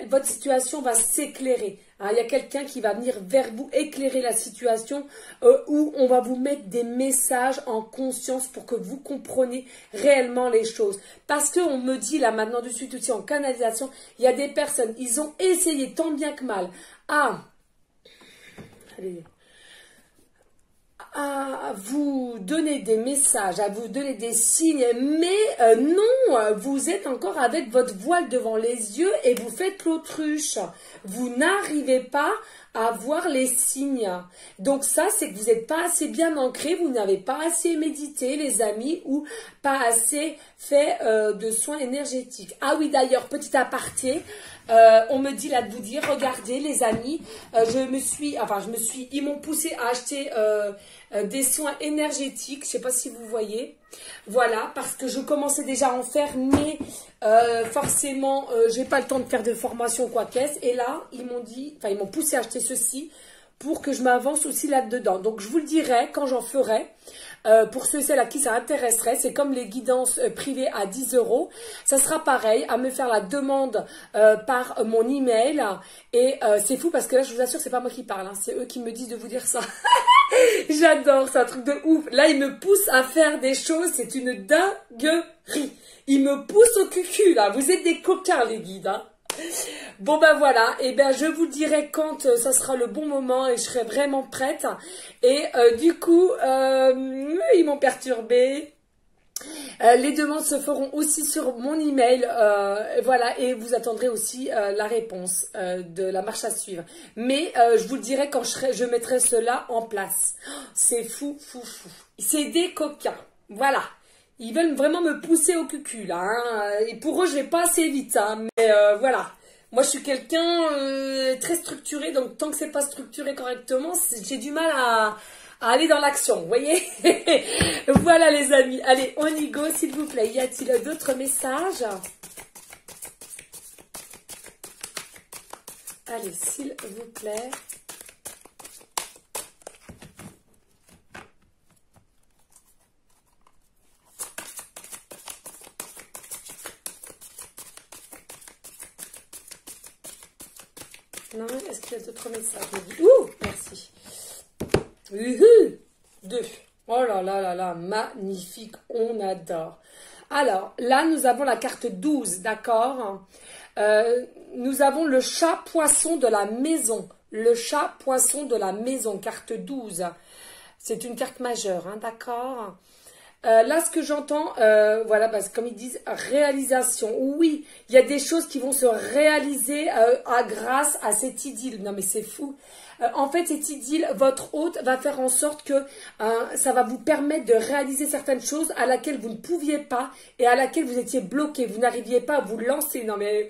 votre situation va s'éclairer. Il y a quelqu'un qui va venir vers vous éclairer la situation où on va vous mettre des messages en conscience pour que vous compreniez réellement les choses. Parce qu'on me dit là maintenant de suite aussi en canalisation, il y a des personnes, ils ont essayé tant bien que mal à vous donner des messages, à vous donner des signes, mais non, vous êtes encore avec votre voile devant les yeux et vous faites l'autruche. Vous n'arrivez pas à voir les signes. Donc ça, c'est que vous n'êtes pas assez bien ancré, vous n'avez pas assez médité, les amis, ou pas assez fait de soins énergétiques. Ah oui, d'ailleurs, petit aparté, on me dit là de vous dire, regardez les amis, ils m'ont poussé à acheter des soins énergétiques, je ne sais pas si vous voyez, voilà, parce que je commençais déjà à en faire, mais forcément, j'ai pas le temps de faire de formation quoi qu'est-ce, et là, ils m'ont poussé à acheter ceci pour que je m'avance aussi là-dedans. Donc, je vous le dirai quand j'en ferai. Pour ceux et celles à qui ça intéresserait, c'est comme les guidances privées à 10 €. Ça sera pareil, à me faire la demande par mon email. Et c'est fou parce que là, je vous assure, c'est pas moi qui parle. C'est eux qui me disent de vous dire ça. J'adore, c'est un truc de ouf. Là, ils me poussent à faire des choses, c'est une dinguerie. Ils me poussent au cucu, là. Vous êtes des coquins, les guides, Bon ben voilà, et ben je vous dirai quand ça sera le bon moment et je serai vraiment prête. Et du coup, ils m'ont perturbée. Les demandes se feront aussi sur mon email, voilà, et vous attendrez aussi la réponse de la marche à suivre. Mais je vous le dirai quand je mettrai cela en place. C'est fou, fou, fou. C'est des coquins, voilà. Ils veulent vraiment me pousser au cucul, là. Et pour eux, je vais pas assez vite, mais voilà. Moi, je suis quelqu'un très structuré, donc tant que c'est pas structuré correctement, j'ai du mal à aller dans l'action, vous voyez. Voilà, les amis. Allez, on y go, s'il vous plaît. Y a-t-il d'autres messages? Allez, s'il vous plaît. Non, est-ce qu'il y a d'autres messages? Ouh, merci. 2. Oh là là là là, magnifique, on adore. Alors, là, nous avons la carte 12, d'accord? Nous avons le chat poisson de la maison. Le chat poisson de la maison, carte 12. C'est une carte majeure, d'accord? Là, ce que j'entends, voilà, parce que comme ils disent, réalisation. Oui, il y a des choses qui vont se réaliser grâce à cette idylle. Non, mais c'est fou. En fait, cette idylle, votre hôte va faire en sorte que ça va vous permettre de réaliser certaines choses à laquelle vous ne pouviez pas et à laquelle vous étiez bloqué. Vous n'arriviez pas à vous lancer. Non, mais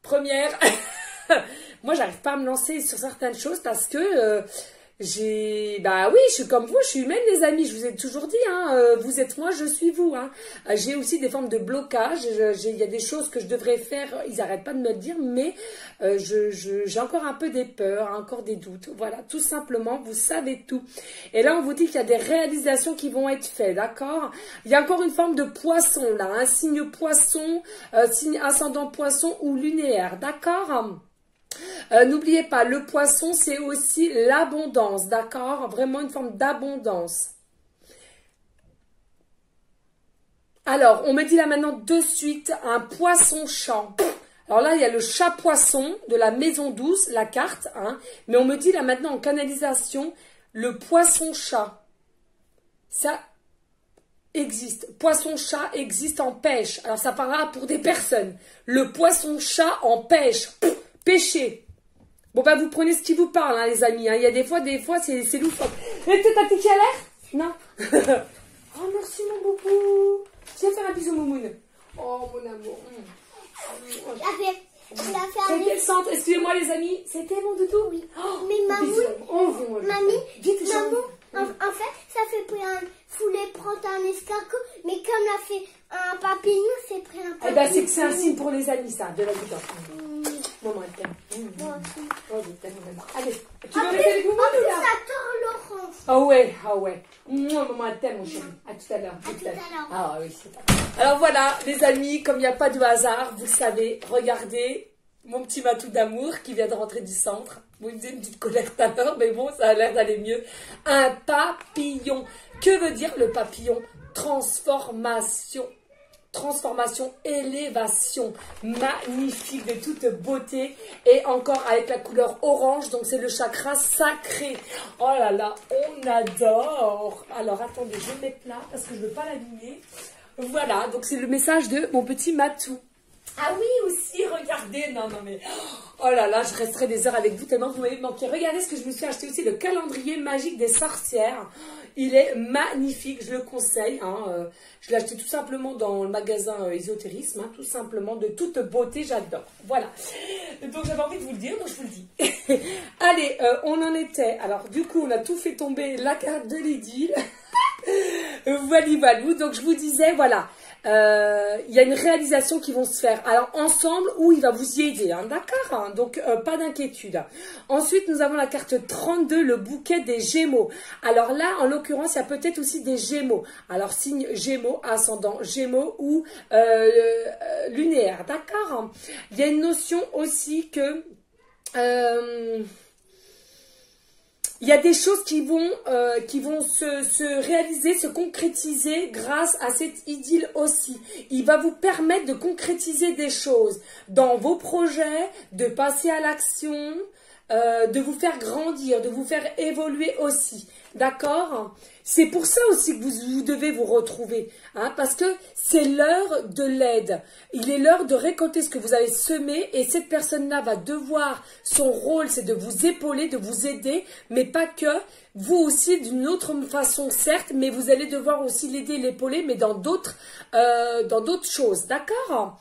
première, moi, j'arrive pas à me lancer sur certaines choses parce que bah oui, je suis comme vous, je suis humaine les amis, je vous ai toujours dit, hein, vous êtes moi, je suis vous, hein. J'ai aussi des formes de blocage, il y a des choses que je devrais faire, ils n'arrêtent pas de me le dire, mais j'ai encore un peu des peurs, encore des doutes, voilà, tout simplement, vous savez tout. Et là, on vous dit qu'il y a des réalisations qui vont être faites, d'accord? Il y a encore une forme de poisson, là, un signe poisson, signe ascendant poisson ou lunaire, d'accord? N'oubliez pas, le poisson, c'est aussi l'abondance, d'accord? Vraiment une forme d'abondance. Alors, on me dit là maintenant de suite un poisson-chat. Alors là, il y a le chat-poisson de la maison douce, la carte, hein. Mais on me dit là maintenant en canalisation, le poisson-chat. Ça existe. Poisson-chat existe en pêche. Alors, ça parlera pour des personnes. Le poisson-chat en pêche. Pêcher. Bon, bah, vous prenez ce qui vous parle, hein, les amis. Hein. Il y a des fois, c'est loufoque. Et t'es ta qui a l'air? Non. Oh, merci, mon boubou. Viens faire un bisou, Moumoune. Oh, mon amour. C'est quel centre? Excusez-moi, les amis. C'était mon doudou? Oui. Oh,
mais maman, en fait, ça fait pris un foulet prendre un escargot, mais comme l'a fait un papillon, c'est pris un papillon.
Eh ben, c'est que c'est un signe pour les amis, ça, de la vie. Maman, elle t'aime. Oh, je t'aime vraiment. Allez, tu veux rester avec nous?
En plus, j'adore Laurence.
Ah ouais, ah ouais. Maman, elle t'aime, mon chéri. À tout à l'heure.
À tout à l'heure.
Ah oui, c'est ça. Alors voilà, les amis, comme il n'y a pas de hasard, vous savez, regardez mon petit matou d'amour qui vient de rentrer du centre. Bon, il me faisait une petite colère tout à l'heure, mais bon, ça a l'air d'aller mieux. Un papillon. Que veut dire le papillon? Transformation. Transformation, élévation, magnifique, de toute beauté, et encore avec la couleur orange, donc c'est le chakra sacré. Oh là là, on adore. Alors attendez, je vais mettre là parce que je ne veux pas l'abîmer. Voilà, donc c'est le message de mon petit matou. Ah oui, aussi, regardez, non mais, oh là là, je resterai des heures avec vous tellement vous m'avez manqué. Regardez ce que je me suis acheté aussi, le calendrier magique des sorcières. Il est magnifique, je le conseille. Hein, je l'ai acheté tout simplement dans le magasin Ésotérisme, hein, tout simplement, de toute beauté, j'adore. Voilà, donc j'avais envie de vous le dire, donc je vous le dis. Allez, on en était, alors du coup, on a tout fait tomber la carte de l'idylle. Voilà, donc je vous disais, voilà. Il y a une réalisation qui vont se faire alors ensemble où il va vous y aider, hein, d'accord, hein, donc pas d'inquiétude. Ensuite nous avons la carte 32, le bouquet des Gémeaux. Alors là en l'occurrence il y a peut-être aussi des Gémeaux, alors signe Gémeaux, ascendant Gémeaux ou lunaire, d'accord. Il y a une notion aussi que il y a des choses qui vont se réaliser, se concrétiser grâce à cette idylle aussi. Il va vous permettre de concrétiser des choses dans vos projets, de passer à l'action, de vous faire grandir, de vous faire évoluer aussi. D'accord? C'est pour ça aussi que vous devez vous retrouver, hein, parce que c'est l'heure de l'aide. Il est l'heure de récolter ce que vous avez semé et cette personne-là va devoir, son rôle c'est de vous épauler, de vous aider, mais pas que, vous aussi d'une autre façon certes, mais vous allez devoir aussi l'aider, l'épauler, mais dans d'autres choses, d'accord?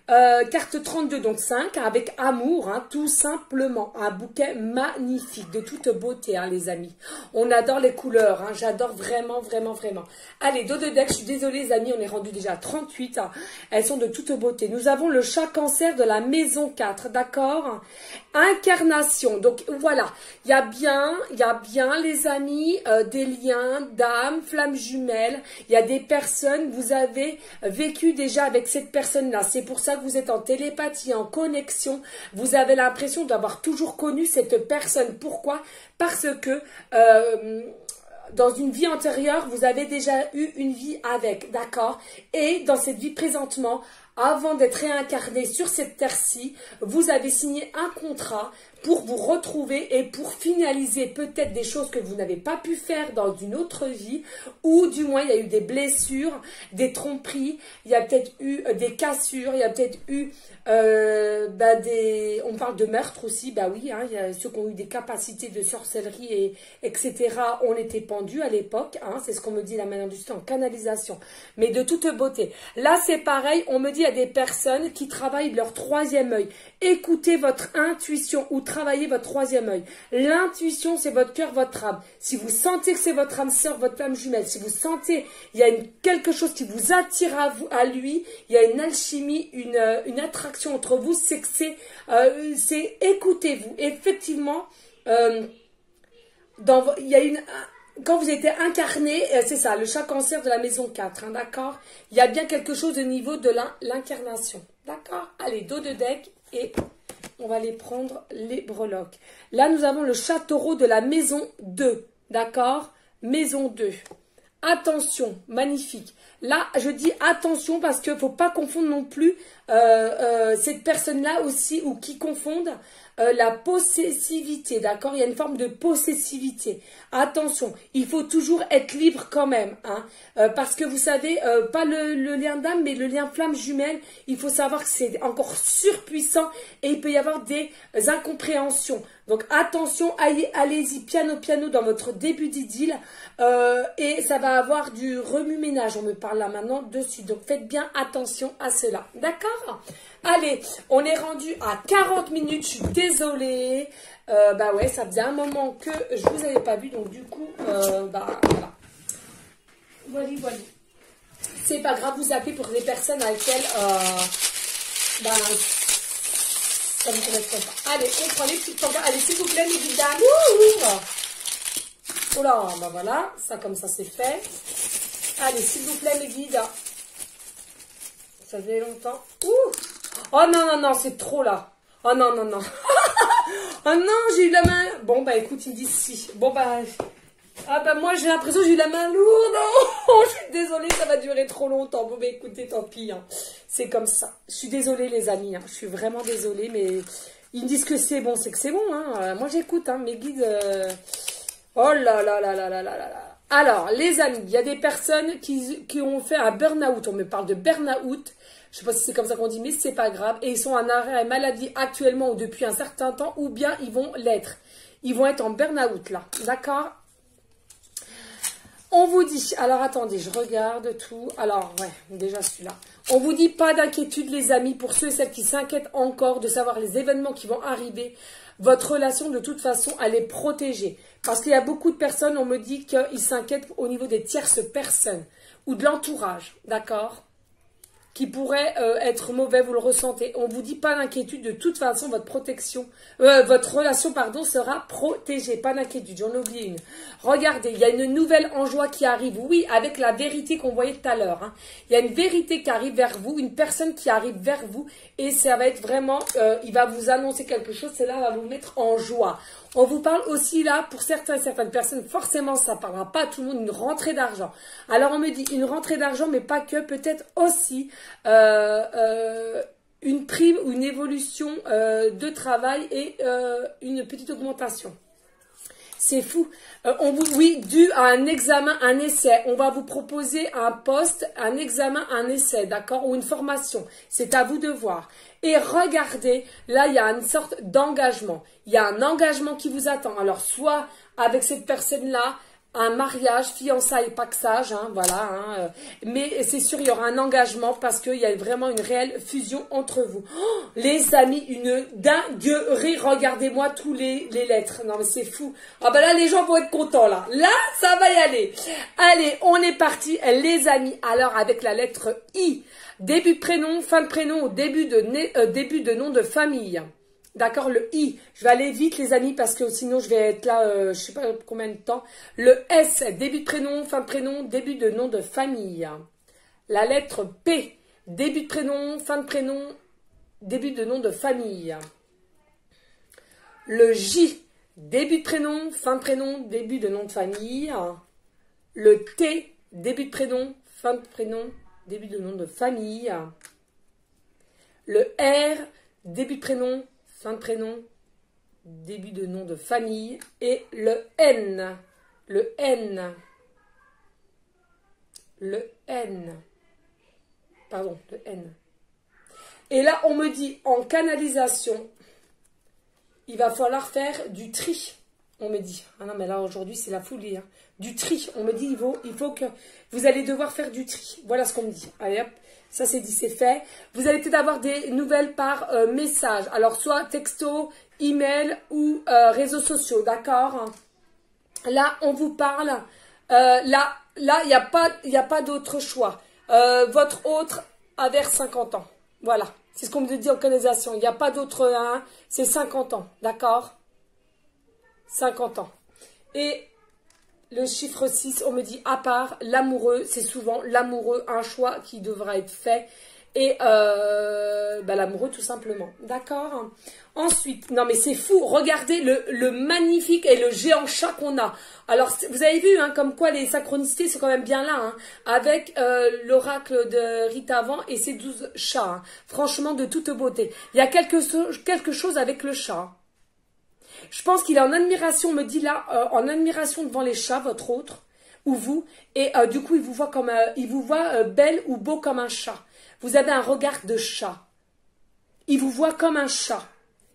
Carte 32, donc 5, avec amour, hein, tout simplement. Un bouquet magnifique, de toute beauté, hein, les amis. On adore les couleurs, hein, j'adore vraiment, vraiment, vraiment. Allez, dos de deck, je suis désolée, les amis, on est rendu déjà à 38. Hein, elles sont de toute beauté. Nous avons le chat cancer de la maison 4, d'accord? Incarnation, donc voilà. Il y a bien, les amis, des liens, d'âme, flammes jumelles. Il y a des personnes, vous avez vécu déjà avec cette personne-là. C'est pour ça que vous êtes en télépathie, en connexion, vous avez l'impression d'avoir toujours connu cette personne. Pourquoi? Parce que dans une vie antérieure, vous avez déjà eu une vie avec, d'accord? Et dans cette vie présentement, avant d'être réincarné sur cette terre-ci, vous avez signé un contrat pour vous retrouver et pour finaliser peut-être des choses que vous n'avez pas pu faire dans une autre vie, ou du moins il y a eu des blessures, des tromperies, il y a peut-être eu des cassures, il y a peut-être eu on parle de meurtre aussi, bah oui, hein, il y a ceux qui ont eu des capacités de sorcellerie et etc. On était pendus à l'époque, hein, c'est ce qu'on me dit là maintenant du en canalisation, mais de toute beauté. Là c'est pareil, on me dit il y a des personnes qui travaillent leur troisième œil. Écoutez votre intuition ou travaillez votre troisième œil. L'intuition c'est votre cœur, votre âme. Si vous sentez que c'est votre âme sœur, votre flamme jumelle, si vous sentez il y a quelque chose qui vous attire à lui, il y a une alchimie, une attraction entre vous, c'est que c'est écoutez-vous. Effectivement, il y a quand vous êtes incarné, c'est ça, le chat cancer de la maison 4, hein, d'accord? Il y a bien quelque chose au niveau de l'incarnation, d'accord? Allez, dos de deck et on va aller prendre les breloques. Là, nous avons le chat taureau de la maison 2, d'accord? Maison 2. Attention, magnifique. Là, je dis attention parce qu'il ne faut pas confondre non plus cette personne-là aussi, ou qui confondent la possessivité, d'accord? Il y a une forme de possessivité. Attention, il faut toujours être libre quand même, hein, parce que vous savez, pas le lien d'âme, mais le lien flamme jumelle, il faut savoir que c'est encore surpuissant et il peut y avoir des incompréhensions. Donc attention, allez-y piano piano dans votre début d'idylle et ça va avoir du remue-ménage, on me parle là maintenant dessus. Donc faites bien attention à cela, d'accord? Allez, on est rendu à 40 minutes, je suis désolée. Bah ouais, ça faisait un moment que je vous avais pas vu, donc du coup, bah voilà. Voilà. C'est pas grave, vous appelez pour des personnes à lesquelles, bah, ça ne correspond pas. Allez, on prend les petites pancartes. Allez, s'il vous plaît, les guides d'âme. Oh là, bah voilà, ça comme ça c'est fait. Allez, s'il vous plaît, mes guides. Ça fait longtemps. Ouh. Oh non, non, non, c'est trop là. Oh non, non, non. Oh non, j'ai eu la main. Bon, bah écoute, ils me disent si. Bon, bah. Ah, bah moi, j'ai l'impression que j'ai eu la main lourde. Oh, je suis désolée, ça va durer trop longtemps. Bon, bah écoutez, tant pis. Hein. C'est comme ça. Je suis désolée, les amis. Hein. Je suis vraiment désolée, mais ils me disent que c'est bon, c'est que c'est bon. Hein. Moi, j'écoute. Hein. Mes guides. Oh là là là là là là là là. Alors, les amis, il y a des personnes qui ont fait un burn-out. On me parle de burn-out. Je ne sais pas si c'est comme ça qu'on dit, mais c'est pas grave. Et ils sont en arrêt maladie actuellement ou depuis un certain temps, ou bien ils vont l'être. Ils vont être en burn-out là, d'accord? On vous dit, alors attendez, je regarde tout. Alors, ouais, déjà celui-là. On vous dit pas d'inquiétude les amis, pour ceux et celles qui s'inquiètent encore de savoir les événements qui vont arriver. Votre relation, de toute façon, elle est protégée. Parce qu'il y a beaucoup de personnes, on me dit qu'ils s'inquiètent au niveau des tierces personnes ou de l'entourage, d'accord? Qui pourrait être mauvais, vous le ressentez. On ne vous dit pas d'inquiétude, de toute façon, votre relation, pardon, sera protégée. Pas d'inquiétude, j'en ai oublié une. Regardez, il y a une nouvelle enjoie qui arrive, oui, avec la vérité qu'on voyait tout à l'heure. Hein. Il y a une vérité qui arrive vers vous, une personne qui arrive vers vous, et ça va être vraiment, il va vous annoncer quelque chose, cela va vous mettre en joie. On vous parle aussi là, pour certaines personnes, forcément ça ne parlera pas à tout le monde, une rentrée d'argent. Alors on me dit une rentrée d'argent, mais pas que, peut-être aussi une prime ou une évolution de travail et une petite augmentation. C'est fou. Oui, dû à un examen, un essai. On va vous proposer un poste, un examen, un essai, d'accord? Ou une formation. C'est à vous de voir. Et regardez, là, il y a une sorte d'engagement. Il y a un engagement qui vous attend. Alors, soit avec cette personne-là, un mariage, fiançailles, paxage, hein, voilà. Hein, mais c'est sûr, il y aura un engagement parce qu'il y a vraiment une réelle fusion entre vous. Oh, les amis, une dinguerie. Regardez-moi tous les lettres. Non, mais c'est fou. Ah ben là, les gens vont être contents, là. Là, ça va y aller. Allez, on est parti, les amis. Alors, avec la lettre I. Début de prénom, fin de prénom, ou début de nom de famille. D'accord, le I. Je vais aller vite, les amis, parce que sinon, je vais être là, je sais pas combien de temps. Le S, début de prénom, fin de prénom, début de nom de famille. La lettre P, début de prénom, fin de prénom, début de nom de famille. Le J, début de prénom, fin de prénom, début de nom de famille. Le T, début de prénom, fin de prénom, début de nom de famille. Le R, début de prénom, fin de prénom, début de nom de famille. Et le N. Le N. Le N. Pardon, le N. Et là, on me dit, en canalisation, il va falloir faire du tri. On me dit, ah non mais là aujourd'hui c'est la folie, hein. Du tri, on me dit il faut que vous allez devoir faire du tri. Voilà ce qu'on me dit. Allez hop, ça c'est dit, c'est fait. Vous allez peut-être avoir des nouvelles par message. Alors soit texto, email ou réseaux sociaux, d'accord? Là on vous parle, là il n'y a pas d'autre choix. Votre autre a vers 50 ans. Voilà, c'est ce qu'on me dit en canalisation. Il n'y a pas d'autre, hein, c'est 50 ans, d'accord? 50 ans. Et le chiffre 6, on me dit à part l'amoureux, c'est souvent l'amoureux, un choix qui devra être fait. Et l'amoureux tout simplement. D'accord? Ensuite, non mais c'est fou, regardez le magnifique et le géant chat qu'on a. Alors vous avez vu hein, comme quoi les synchronicités sont quand même bien là. Hein, avec l'oracle de Rita Avant et ses 12 chats. Hein, franchement de toute beauté. Il y a quelque chose avec le chat. Je pense qu'il est en admiration, me dit là, en admiration devant les chats, votre autre, ou vous. Et du coup, il vous voit comme belle ou beau comme un chat. Vous avez un regard de chat. Il vous voit comme un chat.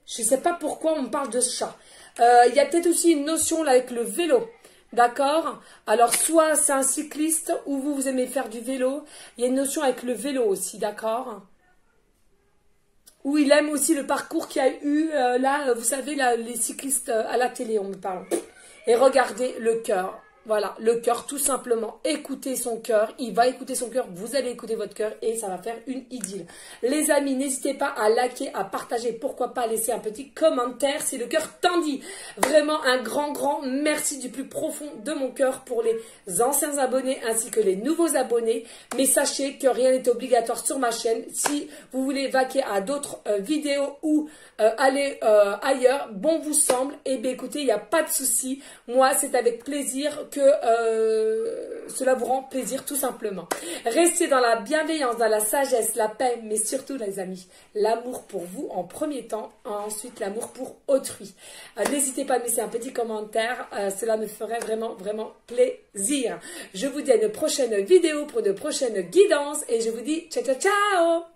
Je ne sais pas pourquoi on parle de chat. Il y a peut-être aussi une notion là avec le vélo. D'accord? Alors, soit c'est un cycliste ou vous aimez faire du vélo. Il y a une notion avec le vélo aussi, d'accord? Où il aime aussi le parcours qu'il y a eu, là, vous savez, là, les cyclistes à la télé, on me parle. Et regardez le cœur. Voilà, le cœur, tout simplement. Écoutez son cœur. Il va écouter son cœur. Vous allez écouter votre cœur et ça va faire une idylle. Les amis, n'hésitez pas à liker, à partager. Pourquoi pas laisser un petit commentaire si le cœur t'en dit. Vraiment un grand merci du plus profond de mon cœur pour les anciens abonnés ainsi que les nouveaux abonnés. Mais sachez que rien n'est obligatoire sur ma chaîne. Si vous voulez vaquer à d'autres vidéos ou aller ailleurs, bon vous semble, eh bien écoutez, il n'y a pas de souci. Moi, c'est avec plaisir que cela vous rend plaisir tout simplement. Restez dans la bienveillance, dans la sagesse, la paix, mais surtout les amis, l'amour pour vous en premier temps, ensuite l'amour pour autrui. N'hésitez pas à me laisser un petit commentaire, cela me ferait vraiment plaisir. Je vous dis à une prochaine vidéo pour de prochaines guidances et je vous dis ciao ciao ciao.